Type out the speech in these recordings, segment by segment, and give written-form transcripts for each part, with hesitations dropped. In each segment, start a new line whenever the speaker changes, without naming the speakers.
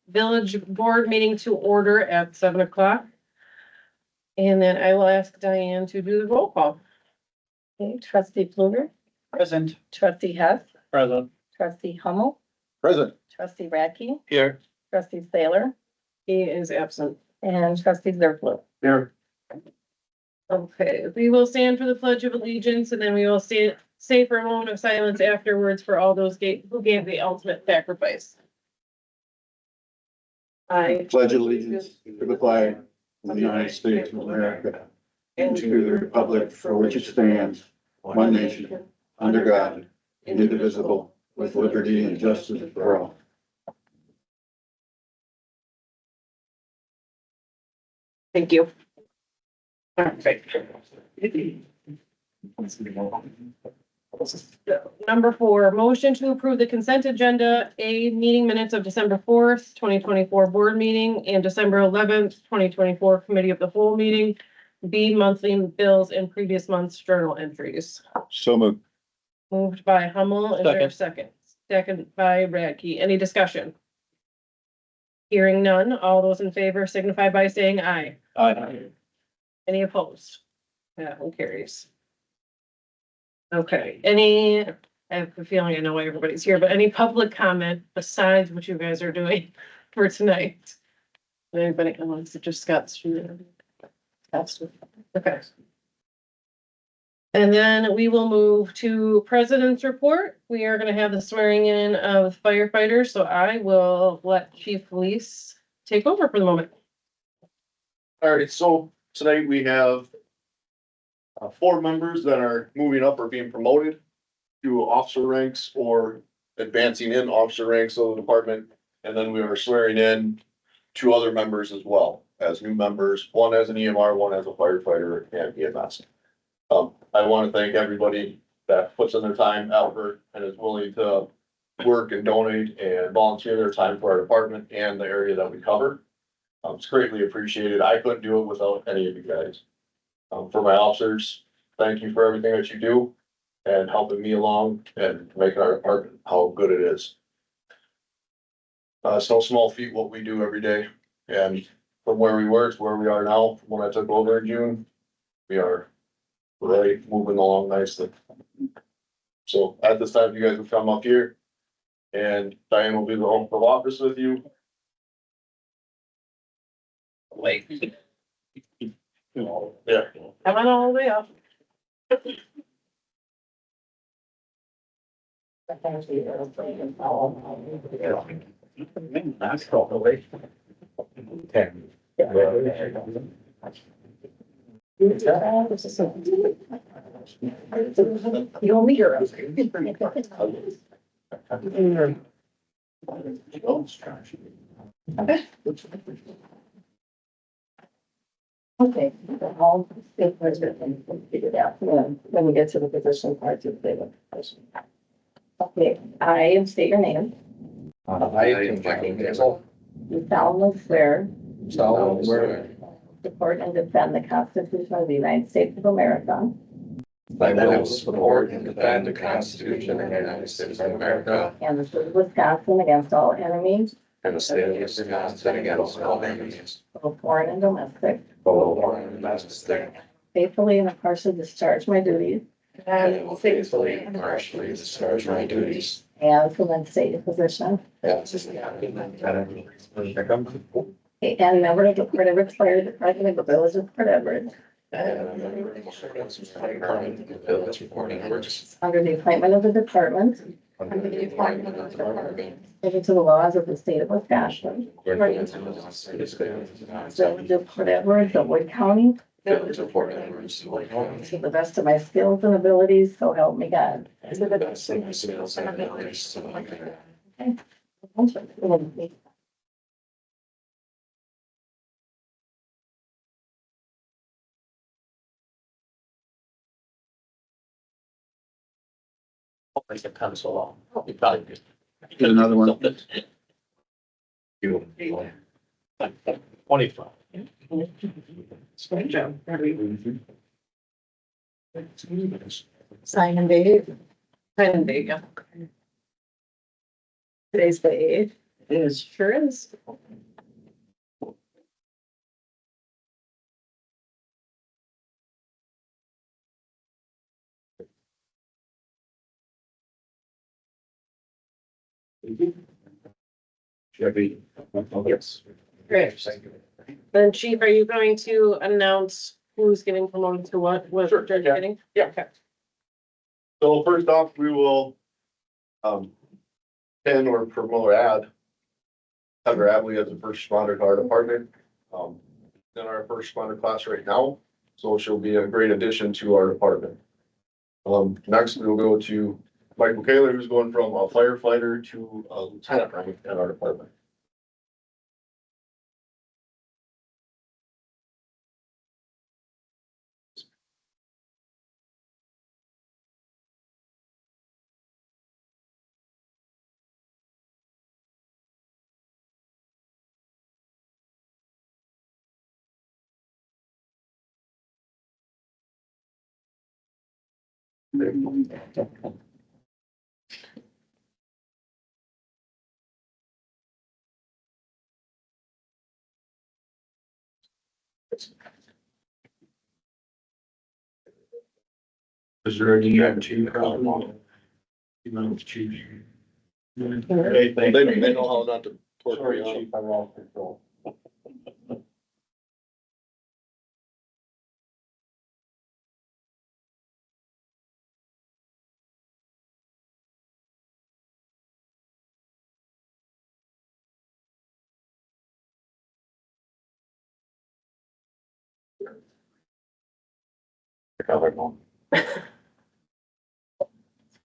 village board meeting to order at 7 o'clock. And then I will ask Diane to do the roll call.
Okay, trustee Fluger,
Present.
trustee Hess,
Present.
trustee Hummel,
Present.
trustee Radke,
Here.
trustee Sailor,
He is absent.
and trustee Zerflu.
Here.
Okay, we will stand for the Pledge of Allegiance and then we will say for a moment of silence afterwards for all those who gave the ultimate sacrifice. I
Pledge allegiance to the flag of the United States of America and to the republic for which it stands, one nation, under God, indivisible, with liberty and justice for all.
Thank you. Perfect. Number 4, motion to approve the consent agenda, A, meeting minutes of December 4th, 2024 board meeting and December 11th, 2024 committee of the whole meeting. B, monthly bills and previous month's journal entries.
So moved.
Moved by Hummel. Is there a second? Second by Radke. Any discussion? Hearing none. All those in favor signify by saying aye.
Aye.
Any opposed? That one carries. Okay, I have a feeling I know why everybody's here, but any public comment besides what you guys are doing for tonight? Anybody wants to just Scott's? Okay. And then we will move to President's report. We are gonna have the swearing in of firefighters, so I will let Chief Police take over for the moment.
All right, so tonight we have 4 members that are moving up or being promoted to officer ranks or advancing in officer ranks of the department. And then we are swearing in 2 other members as well as new members, one as an EMR, one as a firefighter and EMS. I want to thank everybody that puts in their time, effort, and is willing to work and donate and volunteer their time for our department and the area that we cover. It's greatly appreciated. I couldn't do it without any of you guys. For my officers, thank you for everything that you do and helping me along and making our department how good it is. It's no small feat what we do every day, and from where we were to where we are now, from when I took over in June, we are really moving along nicely. So at this time, you guys will come up here and Diane will do the oath of office with you.
Wait,
Yeah.
I went all the way up.
That's probably.
You only hear us. Okay, all state president and figure it out when we get to the position part of the position. Okay, I state your name.
I, Michael Gable,
You solemnly swear
solemnly swear
support and defend the Constitution of the United States of America
that I will support and defend the Constitution of the United States of America
and the state of Wisconsin against all enemies,
and the state of Wisconsin against all enemies,
both foreign and domestic,
both foreign and domestic,
faithfully and impartially discharge my duties
and will faithfully and impartially discharge my duties
as the state position
as a
and member of the Port Everett Fire Department of the Village of Port Everett under the appointment of the department, according to the laws of the state of Wisconsin, Village of Port Everett, the Wood County, to the best of my skills and abilities, so help me God.
Like a pencil. You probably could.
Get another one.
You. 25.
Sign and date.
Sign and date, yeah.
Today's the eighth. is.
Sure is.
Chevy. Yes.
Great. Then Chief, are you going to announce who's getting promoted to what
Sure,
Judge
yeah.
getting?
Yeah.
Okay.
So first off, we will, pin or promote or add Heather Abley as the first responder to our department. In our first responder class right now, so she'll be a great addition to our department. Next we'll go to Michael Kaler, who's going from a firefighter to a lieutenant rank in our department.
Is there any chief? Chief.
They know how not to torture you.
Chief, I'm off control.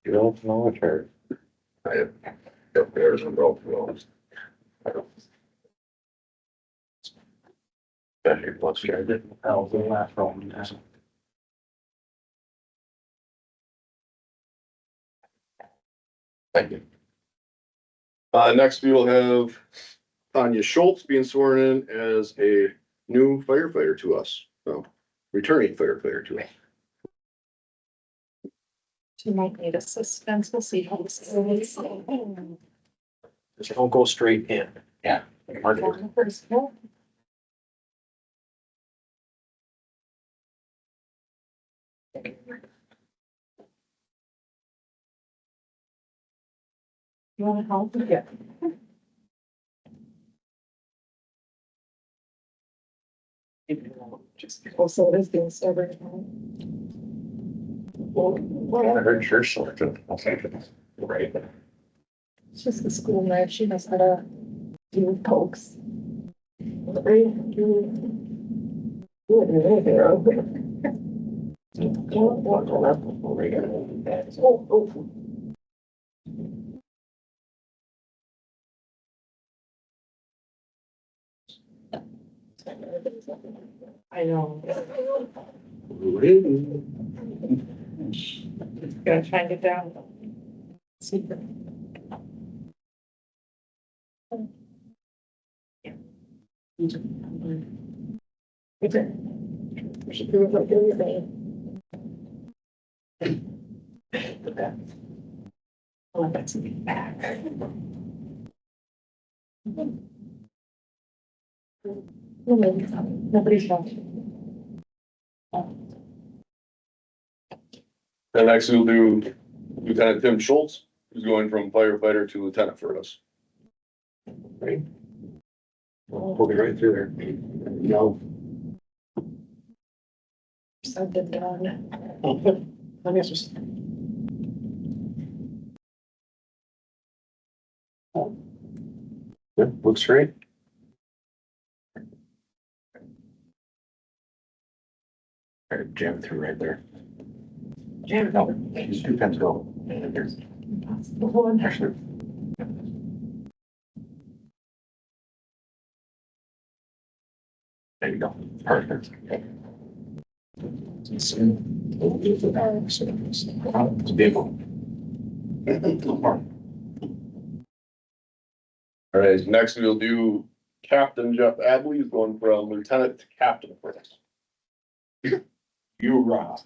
You don't know it hurt.
I have got bears and broke bones.
Especially plus you didn't help the last round.
Thank you. Next we will have Tanya Schultz being sworn in as a new firefighter to us, so returning firefighter to us.
She might need a suspense, we'll see how this goes.
Just don't go straight in. Yeah. Mark it.
First, no. You wanna help? Yeah. Also, it is being stubborn.
I heard your sort of. Right.
It's just the school night, she knows how to do pokes. I know. Gotta try and get down. Secret. Okay. She feels like everything. Oh, that's me back. Nobody's watching.
And next we'll do Lieutenant Tim Schultz, who's going from firefighter to lieutenant for us.
Right. We'll be right through there. No.
Something done.
I guess it's. Yeah, looks great. Jam through right there. Jam, no, these two pens go. There's
The one.
actually. There you go. Perfect. It's a vehicle.
All right, next we'll do Captain Jeff Adley, who's going from lieutenant to captain for us.
You rock.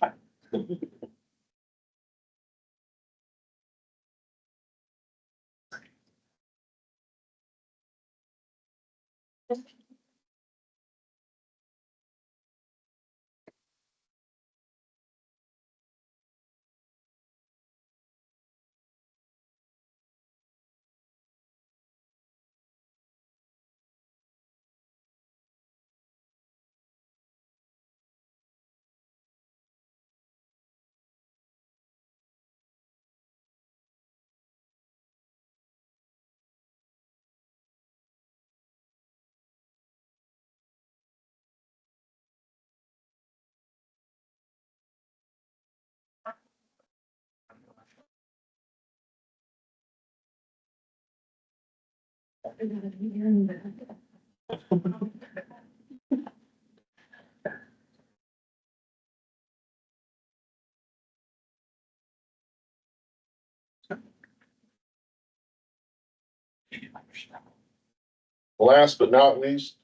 Last but not least,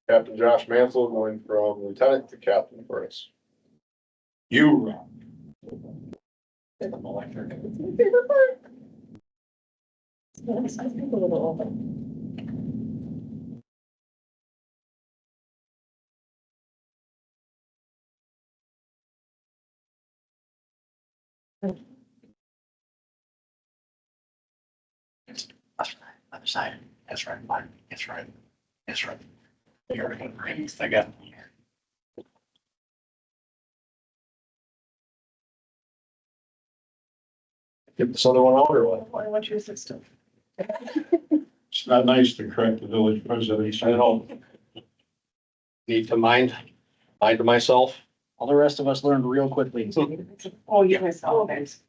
Captain Josh Mansell going from lieutenant to captain for us. You.
Other side. That's right. That's right. That's right. You're right. I got.
Get this other one out or what?
I want your system.
It's not nice to correct the village president.
I don't need to mind to myself.
All the rest of us learned real quickly.
Oh, yes, oh, thanks.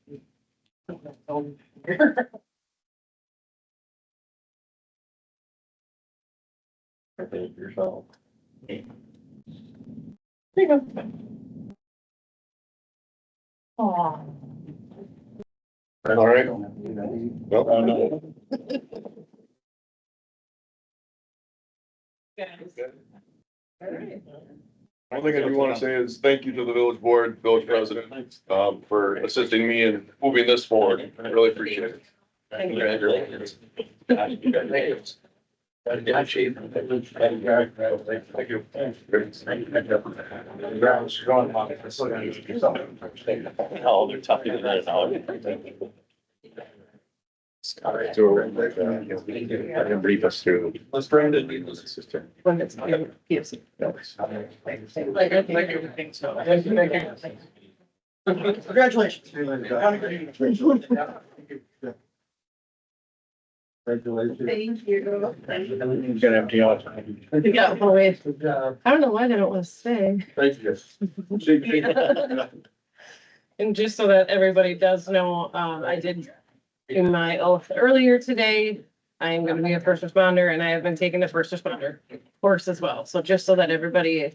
Yourself.
There you go. Aw.
All right. Well,
no.
All right.
one thing I do want to say is thank you to the village board, village president, for assisting me in moving this forward. I really appreciate it.
Thank you.
Congratulations.
Thank you. Oh, they're tough to get that out.
All right, so I can brief us through.
Let's bring the sister.
When it's, yes.
Congratulations.
Congratulations.
Thank you.
He's gonna empty out.
Yeah, oh, wait.
Good job.
I don't know why they don't want to stay.
Thank you.
And just so that everybody does know, I did do my oath earlier today. I am gonna be a first responder and I have been taking the first responder course as well. So just so that everybody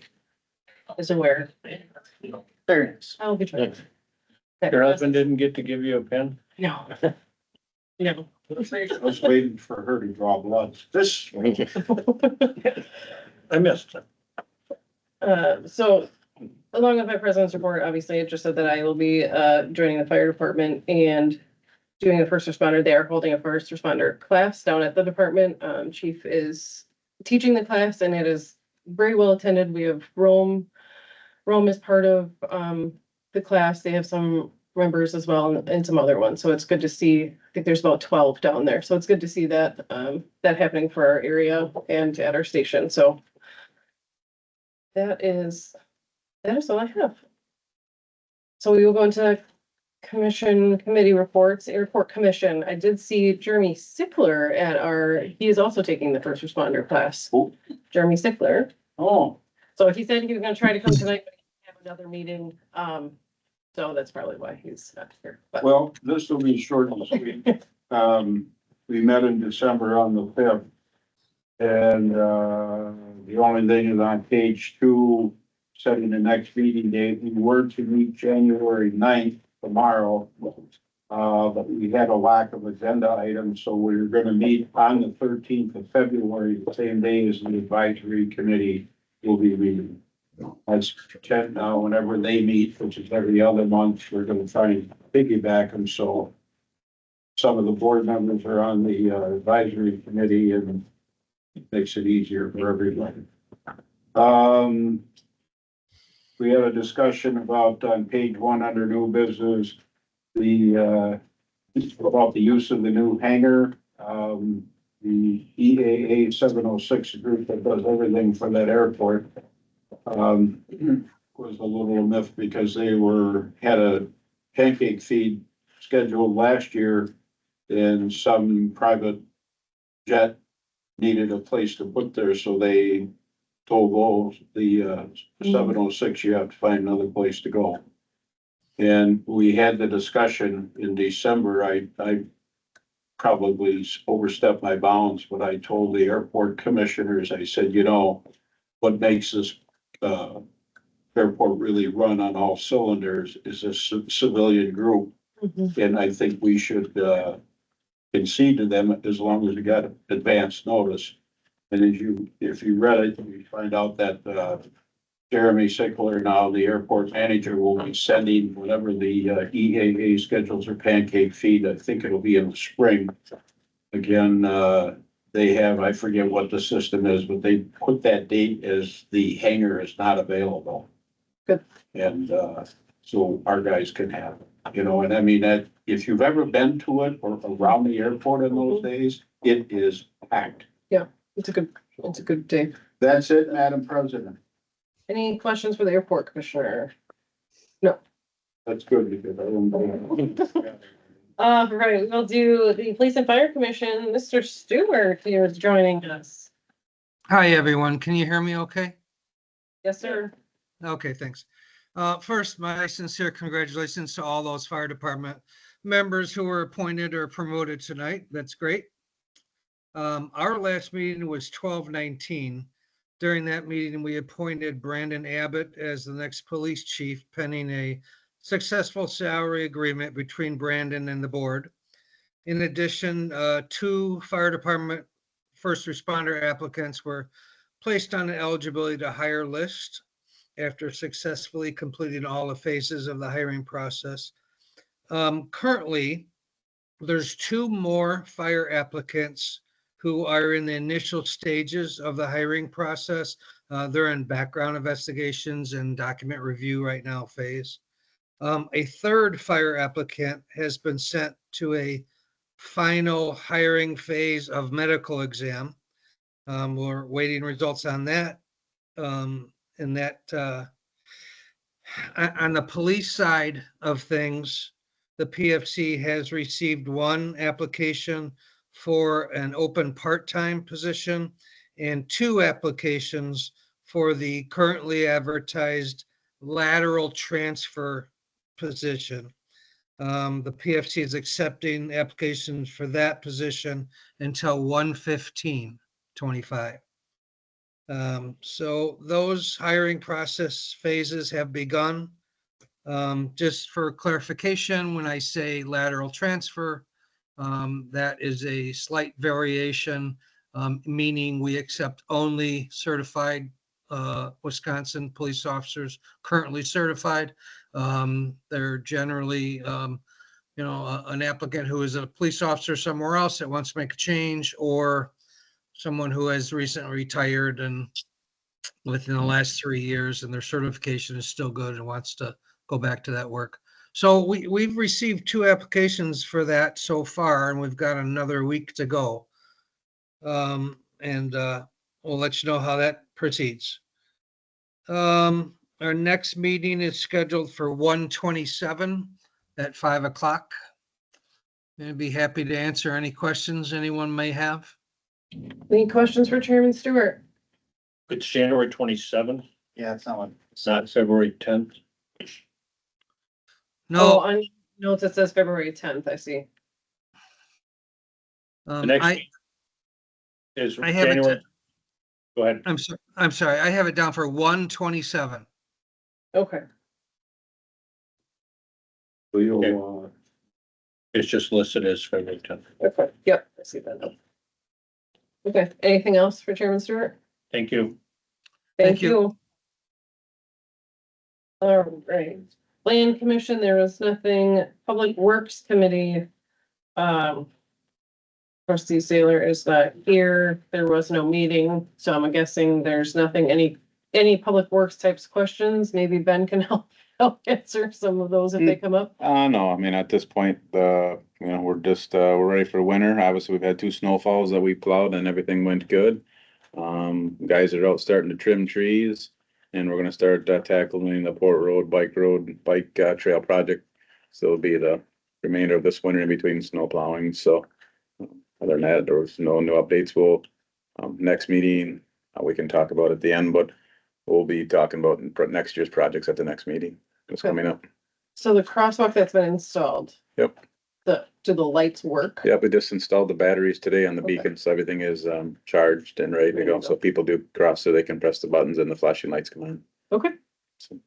is aware.
Very nice.
I'll be trying.
Your husband didn't get to give you a pen?
No. No.
I was waiting for her to draw blood. This. I missed it.
So along with my president's report, obviously it just said that I will be, joining the fire department and doing the first responder. They are holding a first responder class down at the department. Chief is teaching the class and it is very well attended. We have Rome is part of, the class. They have some members as well and some other ones. So it's good to see, I think there's about 12 down there. So it's good to see that, that happening for our area and at our station. So that is all I have. So we will go into committee reports, airport commission. I did see Jeremy Sickler he is also taking the first responder class.
Who?
Jeremy Sickler.
Oh,
So he said he was gonna try to come tonight, but he have another meeting. So that's probably why he's not here. But
Well, this will be short and sweet. We met in December on the fifth. And, the only thing is on page 2, setting the next meeting date, we were to meet January 9th tomorrow. But we had a lack of agenda items, so we're gonna meet on the 13th of February, the same day as the advisory committee will be meeting. That's 10 now, whenever they meet, which is every other month, we're gonna try and piggyback them, so some of the board members are on the advisory committee and
makes it easier for everybody. We had a discussion about on page one under new business, about the use of the new hangar. The EAA 706 group that does everything for that airport, was a little miffed because they had a pancake feed scheduled last year and some private jet needed a place to put there, so they told the 706, you have to find another place to go. And we had the discussion in December. I probably overstepped my bounds, but I told the airport commissioners, I said, you know, what makes this airport really run on all cylinders is a civilian group. And I think we should concede to them as long as we got advance notice. And if you read it, you find out that Jeremy Sickler, now the airport manager, will be sending whatever the EAA schedules or pancake feed. I think it'll be in the spring. Again, they have, I forget what the system is, but they put that date as the hangar is not available.
Good.
And so our guys can have it, you know, and I mean, that if you've ever been to it or around the airport in those days, it is packed.
It's a good day.
That's it, Madam President.
Any questions for the airport commissioner?
That's good because I don't.
Right, we'll do the police and fire commission. Mr. Stewart here is joining us.
Hi, everyone. Can you hear me okay?
Yes, sir.
Okay, thanks. First, my sincere congratulations to all those fire department members who were appointed or promoted tonight. That's great. Our last meeting was 12/19. During that meeting, we appointed Brandon Abbott as the next police chief pending a successful salary agreement between Brandon and the board. In addition, 2 fire department first responder applicants were placed on the eligibility to hire list after successfully completing all the phases of the hiring process. Currently, there's 2 more fire applicants who are in the initial stages of the hiring process. They're in background investigations and document review right now phase. A 3rd fire applicant has been sent to a final hiring phase of medical exam. We're waiting results on that. On the police side of things, the PFC has received 1 application for an open part-time position and 2 applications for the currently advertised lateral transfer position. The PFC is accepting applications for that position until 1/15/25. So those hiring process phases have begun. Just for clarification, when I say lateral transfer, that is a slight variation, meaning we accept only certified Wisconsin police officers currently certified. They're generally, an applicant who is a police officer somewhere else that wants to make a change, or someone who has recently retired and within the last 3 years and their certification is still good and wants to go back to that work. So we've received 2 applications for that so far, and we've got another week to go. We'll let you know how that proceeds. Our next meeting is scheduled for 1/27 at 5 o'clock. I'd be happy to answer any questions anyone may have.
Any questions for Chairman Stewart?
It's January 27th.
Yeah, it's not.
It's not February 10th.
Oh,
No,
on notes it says February 10th, I see.
The next
I
meeting is
I have it
January. Go ahead.
I'm sorry. I have it down for 1/27.
Okay.
It's just listed as February 10th.
Okay. Yep, I see that now. Okay, anything else for Chairman Stewart?
Thank you.
Thank you. All right, Land Commission, there was nothing. Public Works Committee. Trustee Saylor is not here. There was no meeting, so I'm guessing there's nothing, any public works types questions. Maybe Ben can help answer some of those if they come up.
No, I mean, at this point, we're just, we're ready for winter. Obviously, we've had 2 snowfalls that we plowed and everything went good. Guys are out starting to trim trees and we're gonna start tackling the Port Road, bike trail project. So it'll be the remainder of this winter in between snow plowing. So other than that, there was no new updates. We'll, next meeting, we can talk about at the end, but we'll be talking about next year's projects at the next meeting. It's coming up.
So the crosswalk that's been installed.
Yep.
Do the lights work?
Yeah, we just installed the batteries today on the
Okay.
beacons. Everything is charged and ready to go. So people do cross so they can press the buttons and the flashing lights come on.
Okay.
So-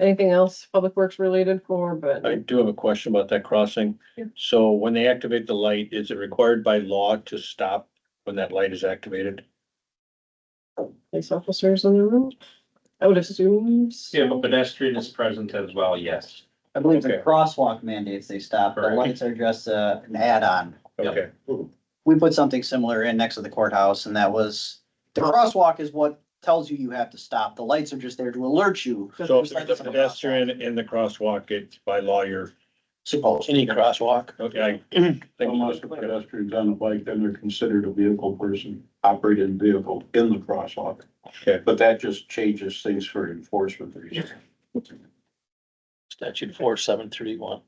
Anything else public works related for,
I
but
do have a question about that crossing.
Yeah.
So when they activate the light, is it required by law to stop when that light is activated?
police officers in the room? I would assume. so.
If a pedestrian is present as well, yes.
I believe the
Okay.
crosswalk mandates they stop, the
Correct.
lights are just an add-on.
Okay,
We put something similar in next to the courthouse and that was, the crosswalk is what tells you you have to stop. The lights are just there to alert you.
so if there's a pedestrian in the crosswalk, it's by law, you're,
Supposed.
Any crosswalk.
okay.
Unless the pedestrian's on the bike, then they're considered a vehicle person, operating vehicle in the crosswalk.
Okay.
But that just changes things for enforcement reasons.
Statute 4731.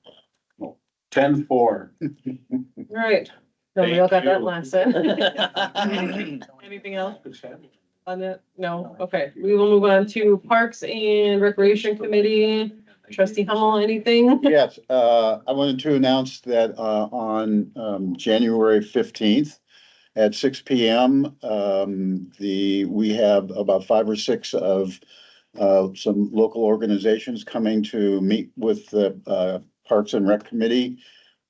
10-4.
Right. No, we all got that
Thank you.
lesson. Anything else on that? No? Okay, we will move on to Parks and Recreation Committee. Trustee Hummel, anything?
Yes, I wanted to announce that, on, January 15th at 6 PM, we have about 5 or 6 of, some local organizations coming to meet with the, Parks and Rec Committee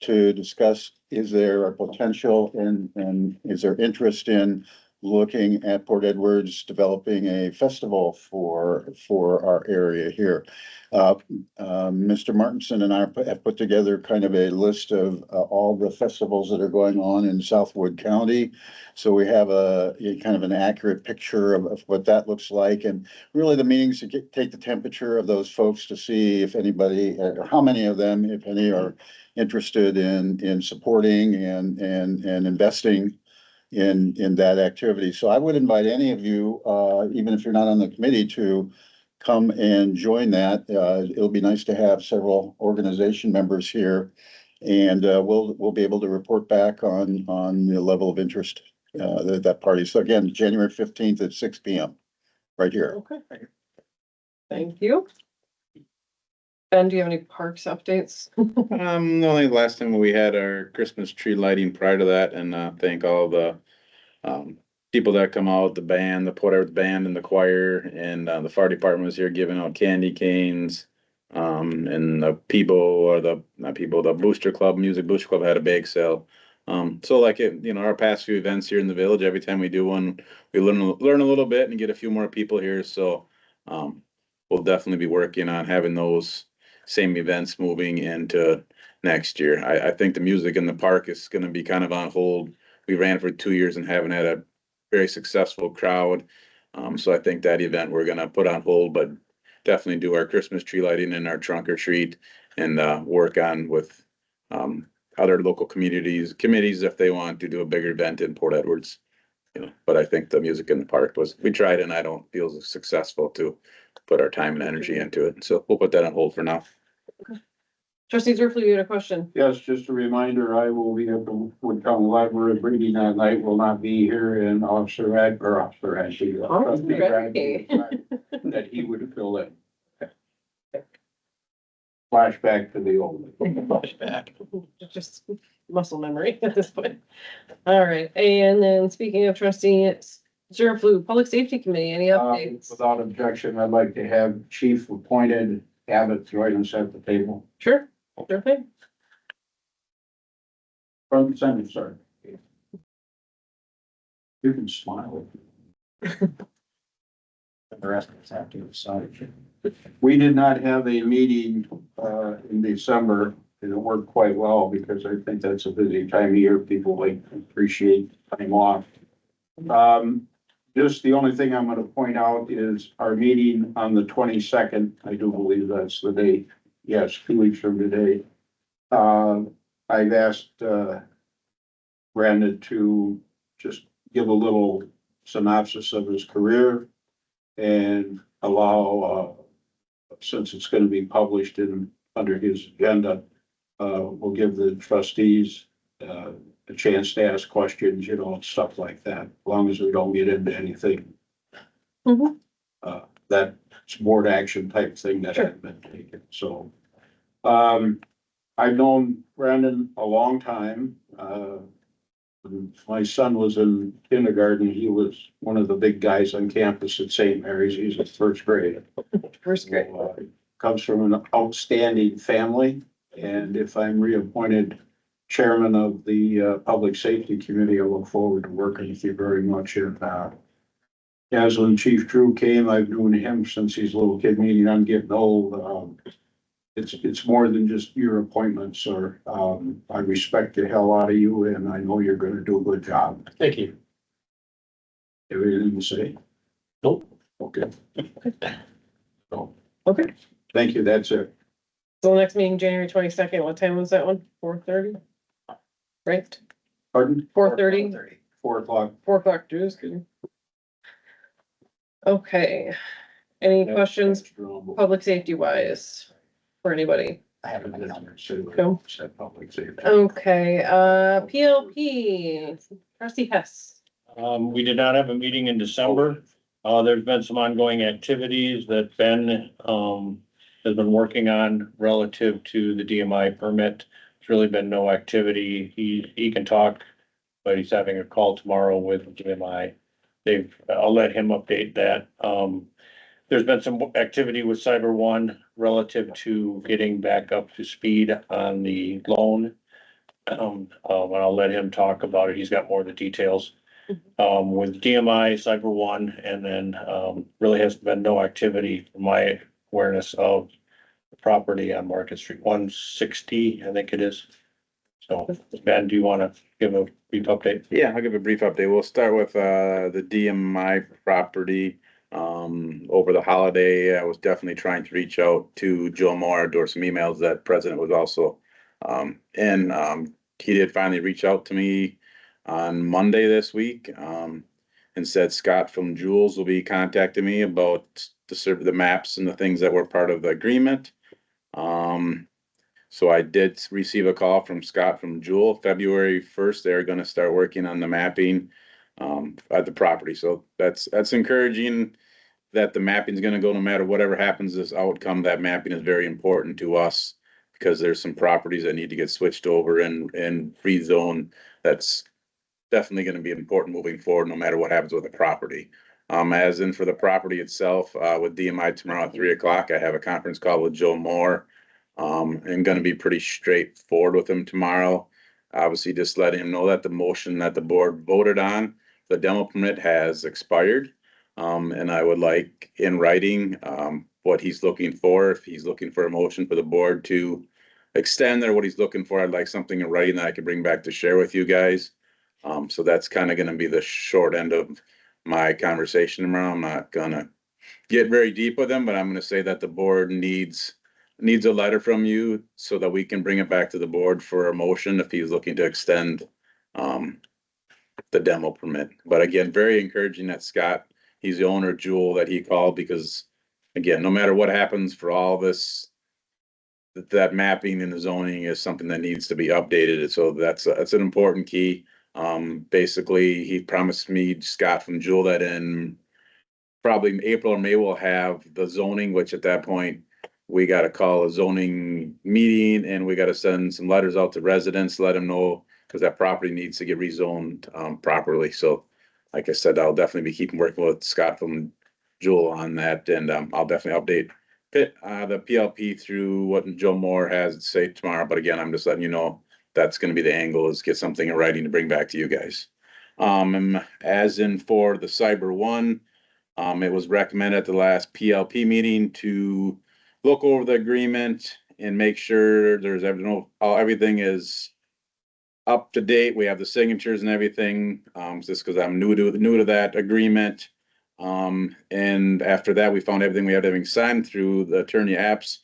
to discuss, is there a potential and is there interest in looking at Port Edwards developing a festival for our area here. Mr. Martinson and I have put together kind of a list of all the festivals that are going on in Southwood County. So we have a kind of an accurate picture of what that looks like. And really the meetings to take the temperature of those folks to see if anybody, or how many of them, if any, are interested in supporting and investing in that activity. So I would invite any of you, even if you're not on the committee, to come and join that. It'll be nice to have several organization members here. And we'll be able to report back on the level of interest that party. So again, January 15th at 6 PM, right here.
Okay. Thank you. Ben, do you have any parks updates?
The only last time we had our Christmas tree lighting prior to that, and thank all the people that come out, the band, the Port Edwards band and the choir, and the fire department was here giving out candy canes. And the people, or not people, the Booster Club, Music Booster Club had a bake sale. So like our past few events here in the village, every time we do one, we learn a little bit and get a few more people here. So we'll definitely be working on having those same events moving into next year. I think the music in the park is gonna be kind of on hold. We ran for 2 years and haven't had a very successful crowd. So I think that event we're gonna put on hold, but definitely do our Christmas tree lighting and our trunk or treat and work on with other local committees if they want to do a bigger event in Port Edwards. But I think the music in the park we tried and I don't feel successful to put our time and energy into it. So we'll put that on hold for now.
Trustee Zerflu, you had a question?
Yes, just a reminder, I will be at the Wood County Library reading that night, will not be here, and Officer Radke, Trustee Radke, that he would fill in. Flashback to the old.
Flashback.
Just muscle memory at this point. All right, and then speaking of trustee, it's Zerflu, Public Safety Committee, any updates?
Without objection, I'd like to have Chief appointed Abbott join us at the table.
Sure, sure thing.
Front and center, sir. You can smile.
The rest of us have to decide.
We did not have a meeting in December it worked quite well because I think that's a busy time of year. People like appreciate time off. Just the only thing I'm gonna point out is our meeting on the 22nd. I do believe that's the date. Yes, 2 weeks from today. I've asked, Brandon to just give a little synopsis of his career and allow, since it's gonna be published under his agenda, we'll give the trustees, a chance to ask questions, you know, and stuff like that, as long as we don't get into anything.
Mhm.
That's board action type thing that
Sure.
had been taken, so. I've known Brandon a long time, when my son was in kindergarten, he was one of the big guys on campus at St. Mary's, he's in first grade.
First grade.
Comes from an outstanding family, and if I'm reappointed chairman of the Public Safety Committee, I look forward to working with you very much. And as when Chief Drew came, I've known him since he's a little kid, meaning I'm getting old. It's more than just your appointment, sir. I respect the hell out of you, and I know you're gonna do a good job.
Thank you.
Everything to say?
Nope.
Okay. So,
Okay,
thank you, that's it.
so next meeting, January 22nd, what time was that one? 4:30? Right,
Pardon?
4:30,
4 o'clock.
4 o'clock, Drew, excuse me. Okay, any questions, public safety wise, for anybody?
I have it on my calendar.
Cool.
Said public safety.
Okay, PLP, trustee Hess.
We did not have a meeting in December. There's been some ongoing activities that Ben, has been working on relative to the DMI permit. There's really been no activity. He can talk, but he's having a call tomorrow with DMI. I'll let him update that. There's been some activity with Cyber One relative to getting back up to speed on the loan. And I'll let him talk about it. He's got more of the details. With DMI, Cyber One, and then, really has been no activity from my awareness of the property on Market Street, 160, I think it is. So, Ben, do you want to give a brief update?
Yeah, I'll give a brief update. We'll start with the DMI property. Over the holiday, I was definitely trying to reach out to Joe Moore, do some emails that President was also. And he did finally reach out to me on Monday this week, and said Scott from Jules will be contacting me about the maps and the things that were part of the agreement. So I did receive a call from Scott from Jewel, February 1st, they're gonna start working on the mapping at the property. So that's encouraging that the mapping is gonna go no matter whatever happens, this outcome, that mapping is very important to us because there's some properties that need to get switched over and free zone. That's definitely gonna be important moving forward, no matter what happens with the property. As in for the property itself, with DMI tomorrow at 3 o'clock, I have a conference call with Joe Moore. And gonna be pretty straightforward with him tomorrow. Obviously, just letting him know that the motion that the board voted on, the demo permit has expired. And I would like in writing, what he's looking for. If he's looking for a motion for the board to extend or what he's looking for, I'd like something in writing that I could bring back to share with you guys. So that's kind of gonna be the short end of my conversation tomorrow. I'm not gonna get very deep with him, but I'm gonna say that the board needs a letter from you so that we can bring it back to the board for a motion if he's looking to extend the demo permit. But again, very encouraging that Scott, he's the owner of Jewel, that he called because again, no matter what happens for all this, that mapping and the zoning is something that needs to be updated. So that's an important key. Basically, he promised me, Scott from Jewel, that in probably April or May, we'll have the zoning, which at that point, we gotta call a zoning meeting and we gotta send some letters out to residents, let them know, cause that property needs to get rezoned, properly. So like I said, I'll definitely be keeping working with Scott from Jewel on that, and, I'll definitely update the PLP through what Joe Moore has to say tomorrow. But again, I'm just letting you know, that's gonna be the angle, is get something in writing to bring back to you guys. As in for the Cyber One, it was recommended at the last PLP meeting to look over the agreement and make sure there's everything is up to date. We have the signatures and everything, just because I'm new to that agreement. And after that, we found everything, we had everything signed through the attorney apps.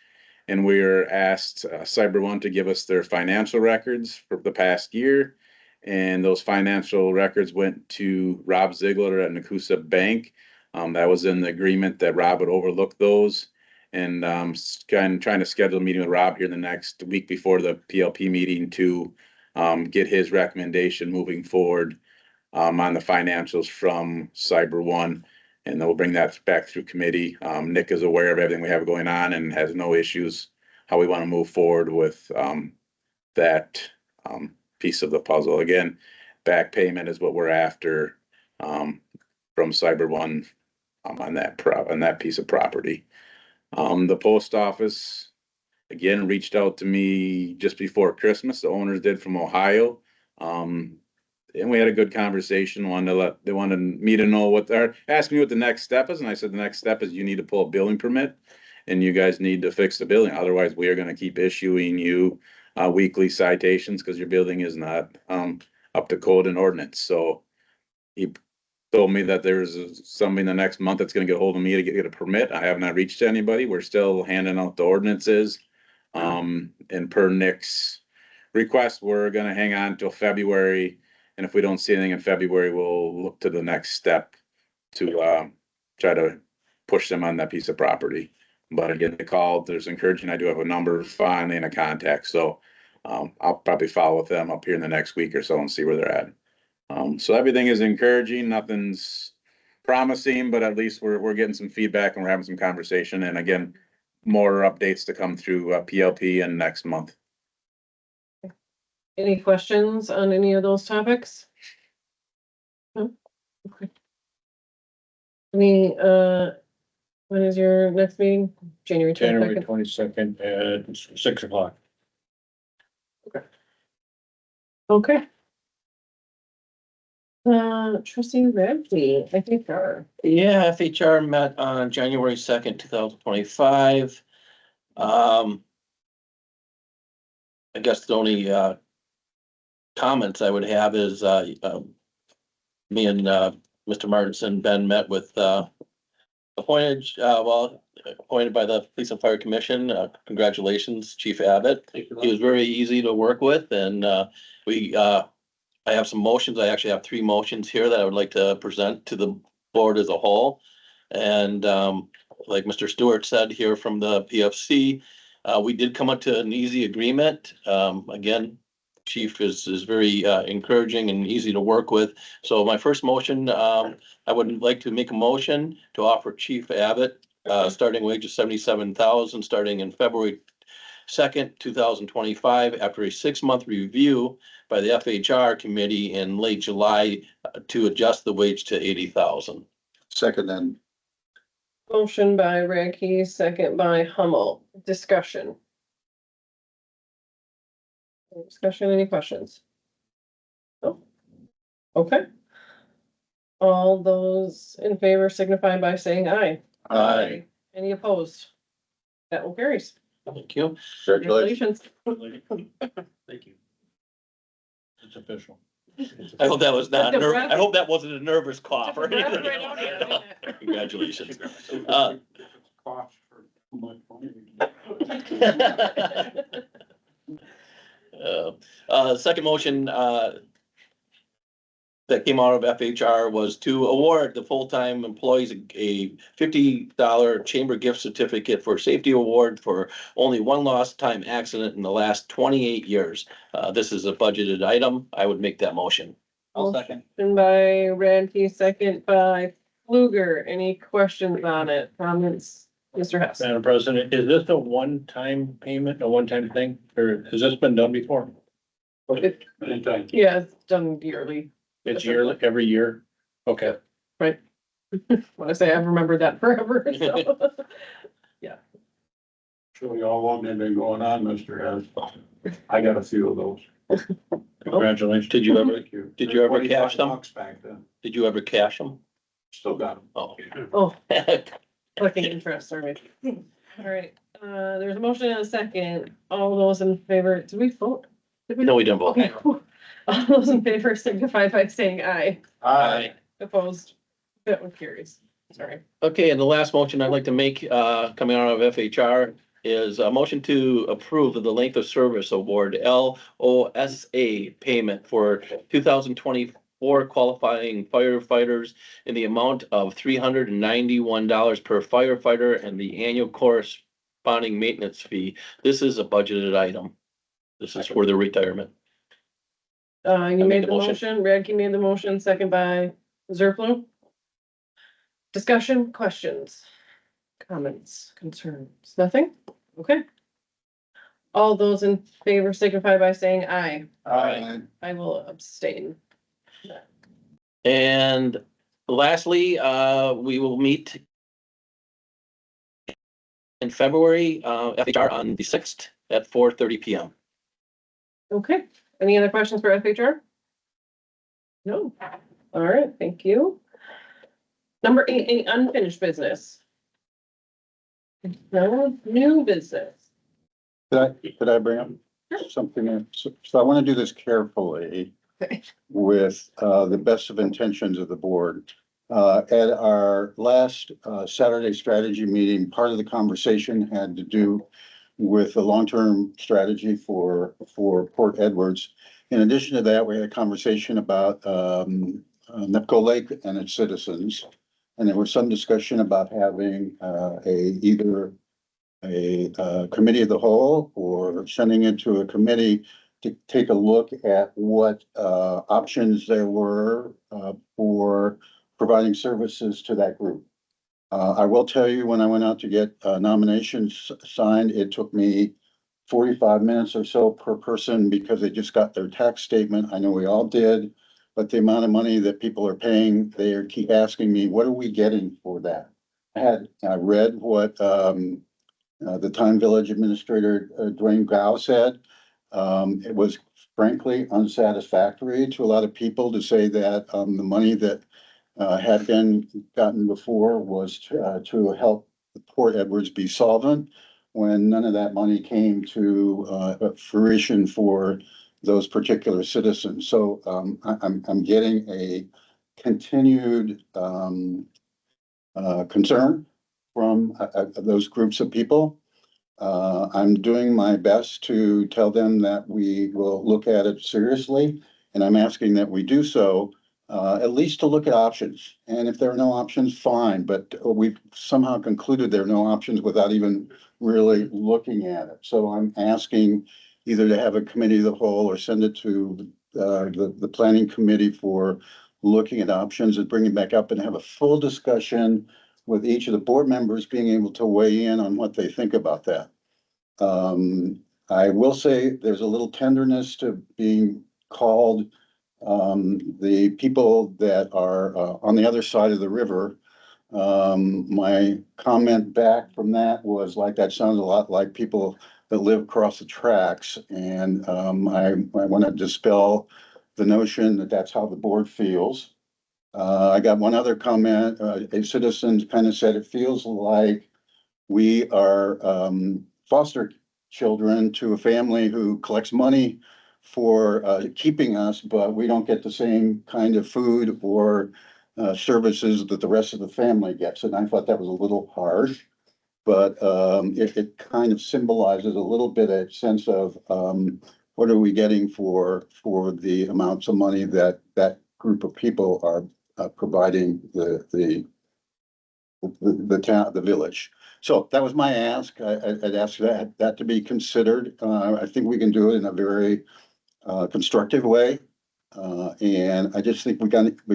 And we were asked, CyberOne to give us their financial records for the past year. And those financial records went to Rob Ziegler at Nakusa Bank. That was in the agreement that Rob would overlook those. And trying to schedule a meeting with Rob here in the next week before the PLP meeting to get his recommendation moving forward on the financials from CyberOne. And then we'll bring that back through committee. Nick is aware of everything we have going on and has no issues how we want to move forward with that piece of the puzzle. Again, back payment is what we're after from CyberOne on that piece of property. The post office, again, reached out to me just before Christmas. The owners did from Ohio. And we had a good conversation. They wanted me to know asked me what the next step is. And I said, the next step is you need to pull a building permit and you guys need to fix the building. Otherwise, we are going to keep issuing you weekly citations because your building is not up to code and ordinance. So he told me that there's somebody in the next month that's going to get a hold of me to get a permit. I have not reached anybody. We're still handing out the ordinances. And per Nick's request, we're going to hang on till February. And if we don't see anything in February, we'll look to the next step to try to push them on that piece of property. But again, they called, there's encouraging. I do have a number finally and a contact. So I'll probably follow with them up here in the next week or so and see where they're at. So everything is encouraging. Nothing's promising, but at least we're getting some feedback and we're having some conversation. And again, more updates to come through PLP and next month.
Any questions on any of those topics? No? Okay. When is your next meeting? January
January
22nd?
22nd at 6 o'clock.
Okay. Trustee Radke, I think
Yeah, FHR met on January 2nd, 2025. I guess the only comments I would have is me and Mr. Martinson, Ben met with appointed by the Police and Fire Commission. Congratulations, Chief Abbott. He was very easy to work with, and I have some motions. I actually have 3 motions here that I would like to present to the board as a whole. And like Mr. Stewart said here from the PFC, we did come up to an easy agreement. Again, Chief is very encouraging and easy to work with. So my first motion, I would like to make a motion to offer Chief Abbott starting wage of $77,000 starting in February 2nd, 2025, after a 6-month review by the FHR committee in late July to adjust the wage to $80,000.
Second then.
motion by Radke, second by Hummel. Discussion. Any questions? No? Okay. All those in favor signify by saying aye.
Aye.
Any opposed? That will carries.
Thank you.
Congratulations.
Congratulations.
Thank you. It's official.
I hope that was not,
The breath-
I hope that wasn't a nervous cough or
Breath
anything.
right out of you, didn't it?
Congratulations. Second motion, that came out of FHR was to award the full-time employees a $50 chamber gift certificate for safety award for only one lost time accident in the last 28 years. This is a budgeted item. I would make that motion.
I'll second.
Motion by Radke, second by Fluger. Any questions on it? Comments? Mr. Hess.
Madam President, is this a one-time payment, a one-time thing, or has this been done before?
Yeah, it's done yearly.
It's yearly, every year? Okay.
Right. When I say I've remembered that forever, so.
Showing how long they've been going on, Mr. Hess. I got a few of those.
Congratulations.
Did you ever,
Thank you.
Did you ever cash them?
$25 back then.
did you ever cash them?
Still got them.
Oh.
Oh, collecting interest, all right. All right, There's a motion and a second. All those in favor, did we vote? Did we?
No, we didn't vote.
Okay. All those in favor signify by saying aye.
Aye.
Opposed? That one carries. Sorry.
Okay, and the last motion I'd like to make, coming out of FHR is a motion to approve of the length of service award, LOSA payment for 2024 qualifying firefighters in the amount of $391 per firefighter and the annual corresponding maintenance fee. This is a budgeted item. This is for the retirement.
You
made
made
the
the
motion.
motion, Radke made the motion, second by Zerflu. Discussion, questions, comments, concerns, nothing? Okay. All those in favor signify by saying aye.
Aye.
I will abstain.
And lastly, we will meet in February, FHR on the 6th at 4:30 PM.
Okay, any other questions for FHR? No. All right, thank you. Number 8, any unfinished business? No, new business.
Could I bring up something? So I want to do this carefully
Okay.
with the best of intentions of the board. At our last Saturday strategy meeting, part of the conversation had to do with the long-term strategy for Port Edwards. In addition to that, we had a conversation about Nepco Lake and its citizens. And there was some discussion about having either a committee of the whole or sending it to a committee to take a look at what options there were for providing services to that group. I will tell you, when I went out to get nominations signed, it took me 45 minutes or so per person because they just got their tax statement. I know we all did. But the amount of money that people are paying, they keep asking me, what are we getting for that? I read what the Time Village Administrator Dwayne Gow said. It was frankly unsatisfactory to a lot of people to say that the money that had been gotten before was to help Port Edwards be solvent, when none of that money came to fruition for those particular citizens. So I'm getting a continued concern from those groups of people. I'm doing my best to tell them that we will look at it seriously, and I'm asking that we do so, at least to look at options. And if there are no options, fine, but we've somehow concluded there are no options without even really looking at it. So I'm asking either to have a committee of the whole or send it to the planning committee for looking at options and bring it back up and have a full discussion with each of the board members being able to weigh in on what they think about that. I will say there's a little tenderness to being called the people that are on the other side of the river. My comment back from that was like, that sounds a lot like people that live across the tracks. And I want to dispel the notion that that's how the board feels. I got one other comment. A citizen kind of said, it feels like we are foster children to a family who collects money for keeping us, but we don't get the same kind of food or services that the rest of the family gets. And I thought that was a little harsh, but it kind of symbolizes a little bit a sense of what are we getting for the amounts of money that that group of people are providing the town, the village. So that was my ask. I'd ask that to be considered. I think we can do it in a very constructive way. And I just think we've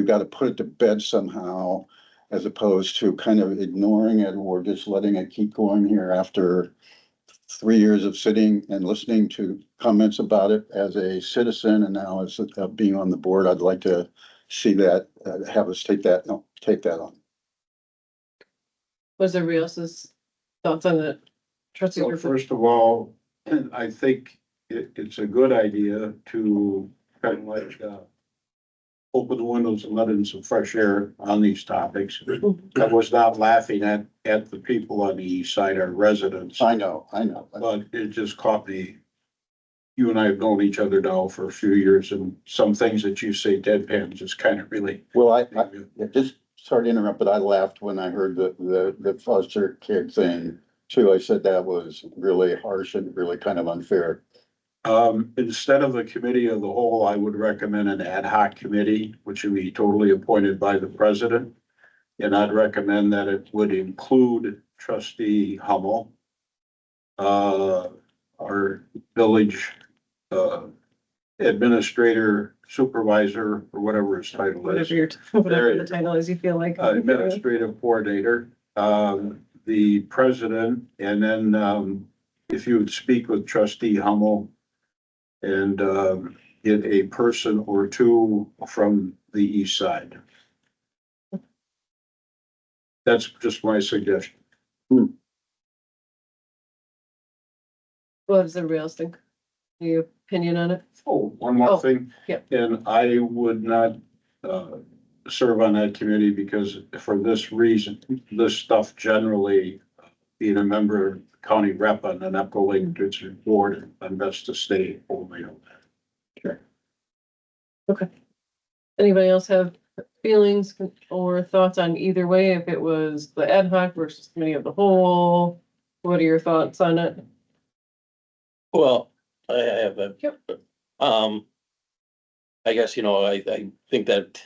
got to put it to bed somehow, as opposed to kind of ignoring it or just letting it keep going here after 3 years of sitting and listening to comments about it as a citizen and now as being on the board. I'd like to see that, have us take that on.
Was there else's thoughts on the trustees?
So
report?
first of all, I think it's a good idea to kind of like open the windows and let in some fresh air on these topics. I was not laughing at the people on the east side, our residents,
I know.
but it just caught me. You and I have known each other now for a few years, and some things that you say deadpan just kind of really.
Well, I just sorry to interrupt, but I laughed when I heard the foster kid thing too. I said that was really harsh and really kind of unfair.
Instead of a committee of the whole, I would recommend an ad hoc committee, which would be totally appointed by the president. And I'd recommend that it would include trustee Hummel, our village, administrator, supervisor, or whatever his title is.
Whatever the title is, you feel like.
Administrative coordinator, the president, and then, if you would speak with trustee Hummel and, get a person or two from the east side. That's just my suggestion.
What does everybody else think? Any opinion on it?
Oh, one more
Oh,
thing.
yep.
And I would not, serve on that committee because for this reason, this stuff generally, being a member of county rep on the Nepco Lake District Board, I'm best to stay only on that.
Okay. Anybody else have feelings or thoughts on either way, if it was the ad hoc versus committee of the whole? What are your thoughts on it?
Well, I have a.
Yep.
I guess, I think that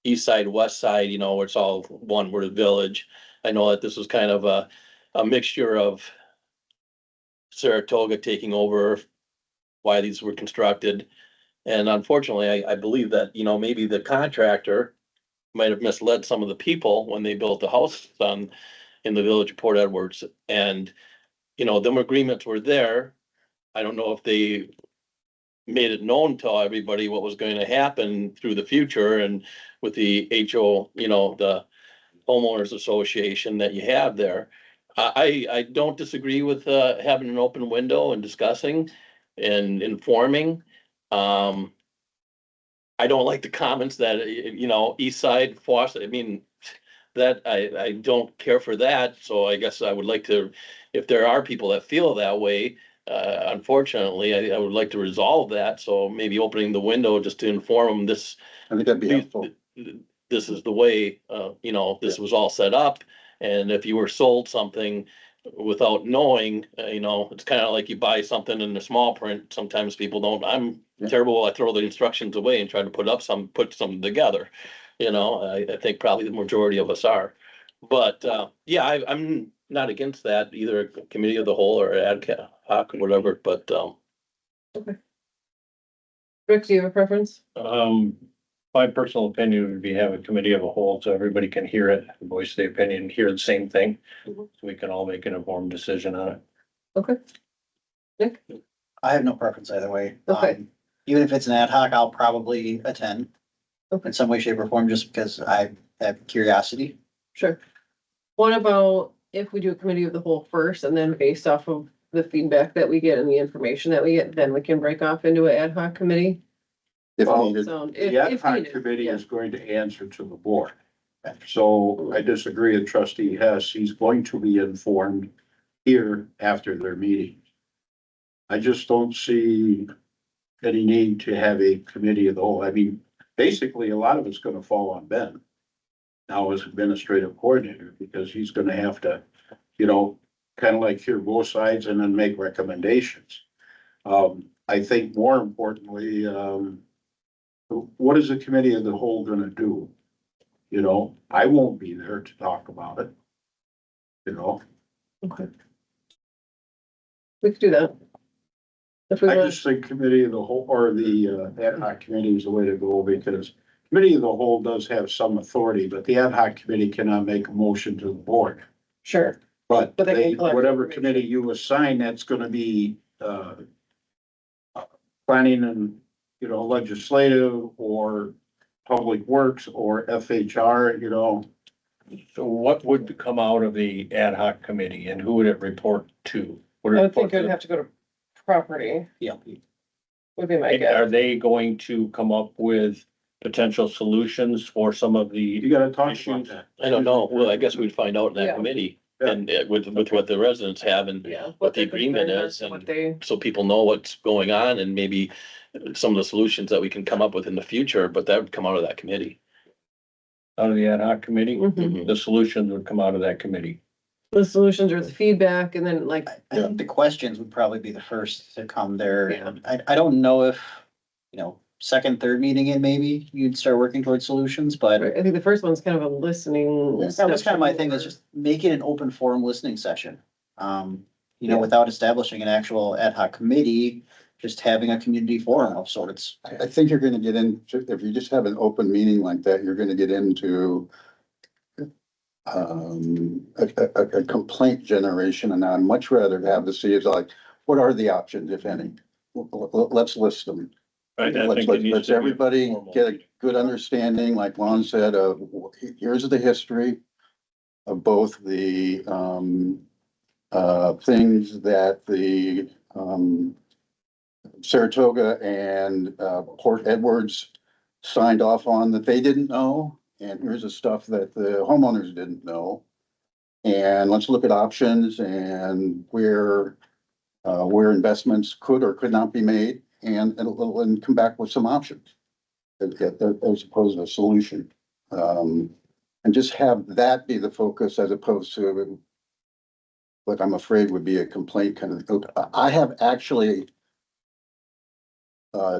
east side, west side, it's all one, we're the village. I know that this was kind of a mixture of Saratoga taking over, why these were constructed. And unfortunately, I believe that, maybe the contractor might have misled some of the people when they built the house in the village of Port Edwards. And, them agreements were there. I don't know if they made it known to everybody what was going to happen through the future and with the HO, the homeowners association that you have there. I don't disagree with having an open window and discussing and informing. I don't like the comments that, east side Foster, that I don't care for that. So I guess I would like to, if there are people that feel that way, unfortunately, I would like to resolve that. So maybe opening the window just to inform them this.
I think that'd be helpful.
This is the way, this was all set up. And if you were sold something without knowing, it's kind of like you buy something in the small print. Sometimes people don't, I'm terrible. I throw the instructions away and try to put something together. I think probably the majority of us are. But, I'm not against that, either committee of the whole or ad hoc or whatever, but,
Rick, do you have a preference?
My personal opinion would be have a committee of a whole, so everybody can hear it, voice their opinion, hear the same thing.
Mhm.
So we can all make an informed decision on it.
Okay. Nick?
I have no preference either way.
Okay.
Even if it's an ad hoc, I'll probably attend
Okay.
in some way, shape or form, just because I have curiosity.
Sure. What about if we do a committee of the whole first, and then based off of the feedback that we get and the information that we get, then we can break off into an ad hoc committee?
If
Well,
needed.
So
The ad
if
hoc
needed,
committee
yeah.
is going to answer to the board. So I disagree with trustee Hess. He's going to be informed here after their meeting. I just don't see any need to have a committee of the whole. I mean, basically, a lot of it's gonna fall on Ben now as administrative coordinator, because he's gonna have to, kind of like hear both sides and then make recommendations. I think more importantly, what is the committee of the whole gonna do? I won't be there to talk about it.
Okay. We could do that. If we
I
want,
just think committee of the whole, or the ad hoc committee is the way to go, because committee of the whole does have some authority, but the ad hoc committee cannot make a motion to the board.
sure,
But
But they can collect
whatever
information.
committee you assign, that's gonna be, planning and, legislative or public works or FHR,
So what would come out of the ad hoc committee and who would it report to? Would it
I
report
think I'd
to-
have to go to property,
Yeah.
would be my
Are
guess.
they going to come up with potential solutions for some of the
You gotta talk about
issues.
that.
I don't know. Well, I guess we'd find out in that
Yeah.
committee
Yeah.
and with what the residents have and
Yeah.
what the
their
agreement
concerns
is
are, What
and
they,
so people know what's going on and maybe some of the solutions that we can come up with in the future, but that would come out of that committee.
Out of the ad hoc committee,
Mhm.
the solutions would come out of that committee.
the solutions or the feedback, and then like,
I think the questions would probably be the first to come there.
Yeah.
I don't know if, second, third meeting in maybe you'd start working towards solutions, but
I think the first one's kind of a listening.
that was kind of my thing, is
session
just make it an open forum listening session.
Yeah.
Without establishing an actual ad hoc committee, just having a community forum of sorts.
I think you're gonna get into, if you just have an open meeting like that, you're gonna get into a complaint generation, and I'd much rather have to see is like, what are the options, if any? Let's list them.
I
Let's,
think it needs
let's
to be
everybody
formal.
get a good understanding, like Lon said, of here's the history of both the, things that the, Saratoga and, Port Edwards signed off on that they didn't know, and here's the stuff that the homeowners didn't know. And let's look at options and where investments could or could not be made, and come back with some options as opposed to a solution. And just have that be the focus as opposed to what I'm afraid would be a complaint kind of. I have actually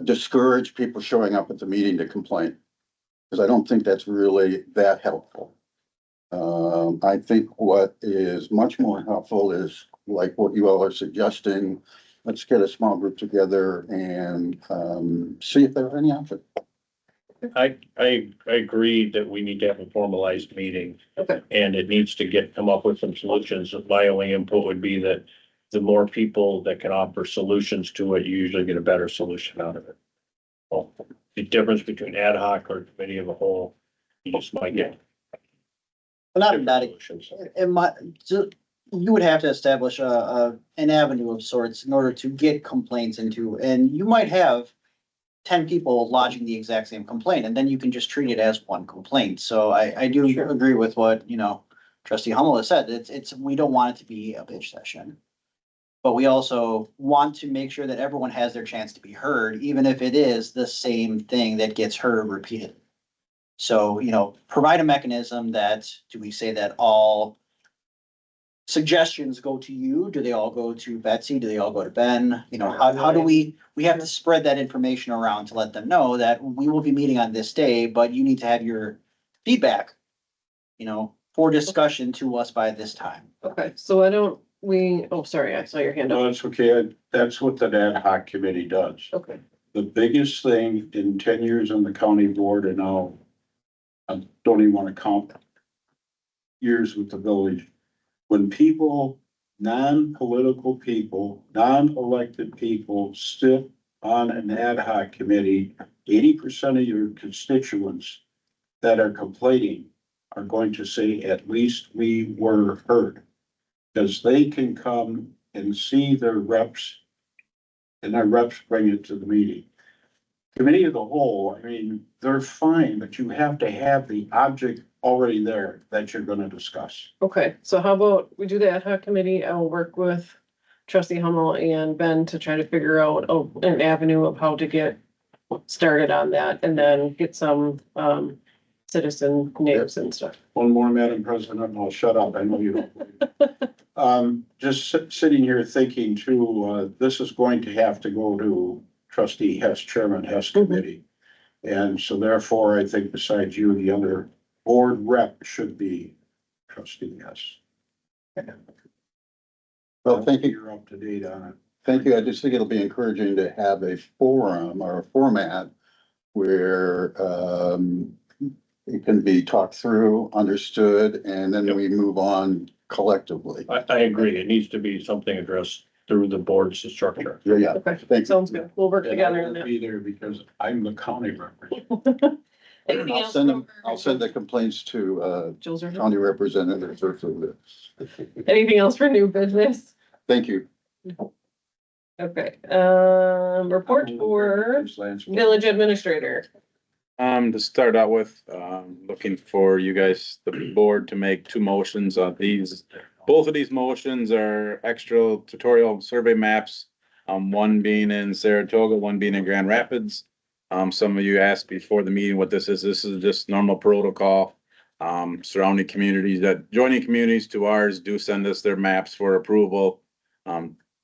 discouraged people showing up at the meeting to complain, because I don't think that's really that helpful. I think what is much more helpful is like what you all are suggesting. Let's get a small group together and see if there are any options.
I agree that we need to have a formalized meeting.
Okay.
And it needs to come up with some solutions. My only input would be that the more people that can offer solutions to it, you usually get a better solution out of it. Well, the difference between ad hoc or committee of a whole, you just might get.
Not,
different
not,
solutions.
you would have to establish an avenue of sorts in order to get complaints into, and you might have 10 people lodging the exact same complaint, and then you can just treat it as one complaint. So I do agree with what, trustee Hummel has said. We don't want it to be a bitch session. But we also want to make sure that everyone has their chance to be heard, even if it is the same thing that gets heard repeatedly. So, provide a mechanism that, do we say that all suggestions go to you? Do they all go to Betsy? Do they all go to Ben? How do we have to spread that information around to let them know that we will be meeting on this day, but you need to have your feedback, for discussion to us by this time.
Okay, so why don't we, oh, sorry, I saw your hand
No,
up.
it's okay. That's what the ad hoc committee does.
Okay,
The biggest thing in 10 years on the county board, and now I don't even want to count years with the village. When people, non-political people, non-elected people sit on an ad hoc committee, 80% of your constituents that are complaining are going to say, at least we were heard. Because they can come and see their reps, and their reps bring it to the meeting. Committee of the whole, they're fine, but you have to have the object already there that you're gonna discuss.
okay, so how about we do the ad hoc committee? I will work with trustee Hummel and Ben to try to figure out an avenue of how to get started on that, and then get some citizen names and stuff.
One more, Madam President, and I'll shut up. I know you don't. Just sitting here thinking too, this is going to have to go to trustee Hess, Chairman Hess Committee. And so therefore, I think besides you, the other board rep should be trustee Hess.
Well, thank you.
You're up to date on it.
Thank you. I just think it'll be encouraging to have a forum or a format where, it can be talked through, understood, and then we move on collectively.
I agree. It needs to be something addressed through the board's structure.
Yeah,
Okay,
thank you.
sounds good. We'll work
And I
together on
will
that.
be there because I'm the county representative.
Anything
I'll
else?
send them, I'll send the complaints to,
Jill's or
county representatives or to the,
anything else for new business?
thank you.
Okay, report for village administrator.
To start out with, looking for you guys, the board, to make two motions on these. Both of these motions are extra tutorial survey maps. One being in Saratoga, one being in Grand Rapids. Some of you asked before the meeting what this is. This is just normal protocol. Surrounding communities, that joining communities to ours do send us their maps for approval.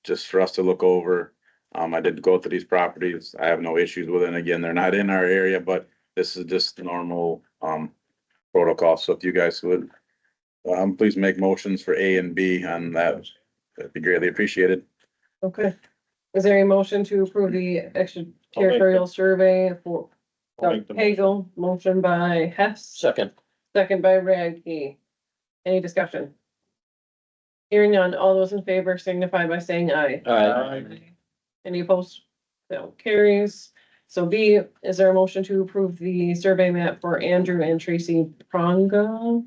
Just for us to look over. I did go through these properties. I have no issues with it. And again, they're not in our area, but this is just normal, protocol. So if you guys would, please make motions for A and B on that. That'd be greatly appreciated.
Okay. Is there a motion to approve the extraterritorial survey for
I'll make the motion.
Hagel? Motion by Hess,
Second.
second by Radke. Any discussion? Hearing none, all those in favor signify by saying aye. Any opposed? No carries. So B, is there a motion to approve the survey map for Andrew and Tracy Pronga?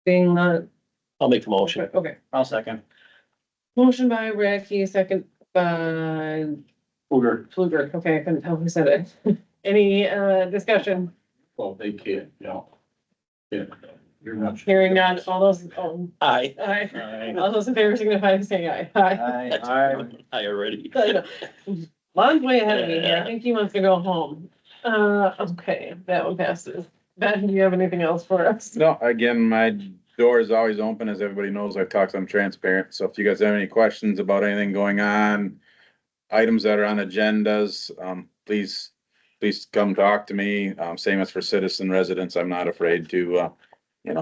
Being not,
I'll make the motion.
okay,
I'll second.
motion by Radke, second by Fluger, okay, I couldn't tell who said it. Any, discussion?
Well, they can't, no. Yeah. You're not.
Hearing none, all those,
Aye.
aye, all those in favor signify by saying aye. Aye.
Aye already.
Lon's way ahead of me here. I think he wants to go home. Okay, that one passes. Ben, do you have anything else for us?
No, again, my door is always open. As everybody knows, I've talked, I'm transparent. So if you guys have any questions about anything going on, items that are on agendas, please come talk to me. Same as for citizen residents. I'm not afraid to,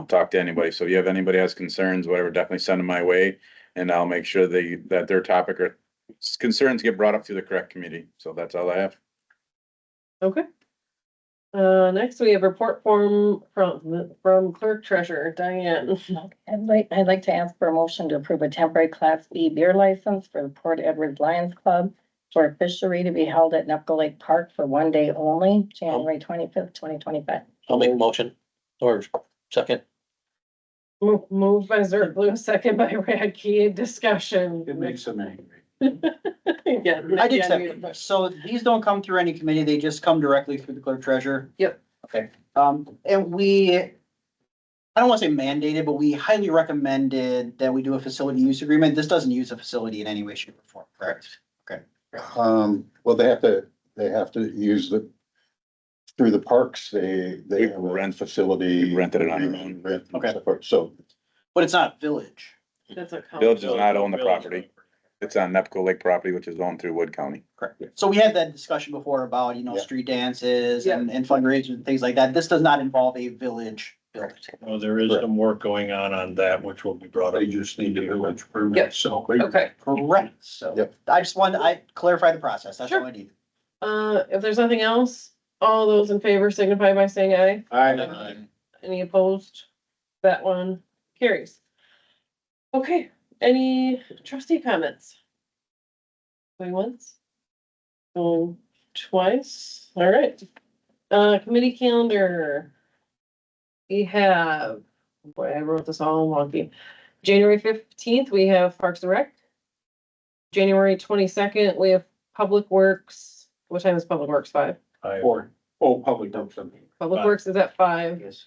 talk to anybody. So if you have anybody has concerns, whatever, definitely send them my way. And I'll make sure that their topic or concerns get brought up through the correct committee. So that's all I have.
Okay. Next we have report form from clerk treasurer Diane.
I'd like to ask for a motion to approve a temporary Class B beer license for the Port Edward Lions Club for a fishery to be held at Nepco Lake Park for one day only, January 25th, 2025.
I'll make the motion. Or second.
Moved by Zerflu, second by Radke, discussion.
It makes them angry.
Yeah,
I did second. So these don't come through any committee, they just come directly through the clerk treasurer?
Yep.
Okay, and I don't wanna say mandated, but we highly recommended that we do a facility use agreement. This doesn't use a facility in any way, shape, or form, correct? Okay.
Well, they have to use through the parks, they
We
have a
rent-
facility.
we rented it on our own.
Rent and
Okay.
so forth. So,
But it's not village.
That's a.
Village does not own the property. It's on Nepco Lake property, which is owned through Wood County.
Correct. So we had that discussion before about,
Yeah.
street dances and fundraisers and things like that. This does not involve a village building.
Well, there is some work going on that, which will be brought up.
They just need a village
Yep.
permit, so.
Okay,
Correct. So
Yep.
I clarify the process. That's all I need.
if there's nothing else, all those in favor signify by saying aye.
I,
Any opposed? That one carries. Okay, any trustee comments? Going once? Going twice? All right. Committee calendar. We have, boy, I wrote this all wonky. January 15th, we have Parks and Rec. January 22nd, we have Public Works. What time is Public Works? 5?
public dump something.
Public
5.
Works is at 5.
Yes.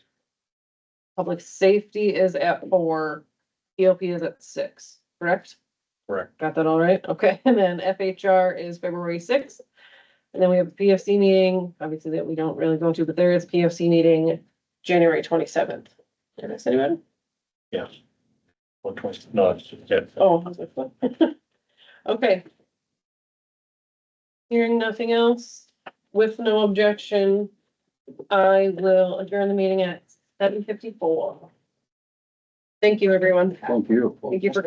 Public Safety is at 4. POP is at 6, correct?
Correct.
Got that all right? Okay, and then FHR is February 6th. And then we have a PFC meeting, obviously that we don't really go to, but there is PFC meeting January 27th. Did I say that?
Yes. Or 20, no, it's, yeah.
Oh, how's that fun? Okay. Hearing nothing else, with no objection, I will adjourn the meeting at 7:54. Thank you, everyone.
thank you.
Thank you for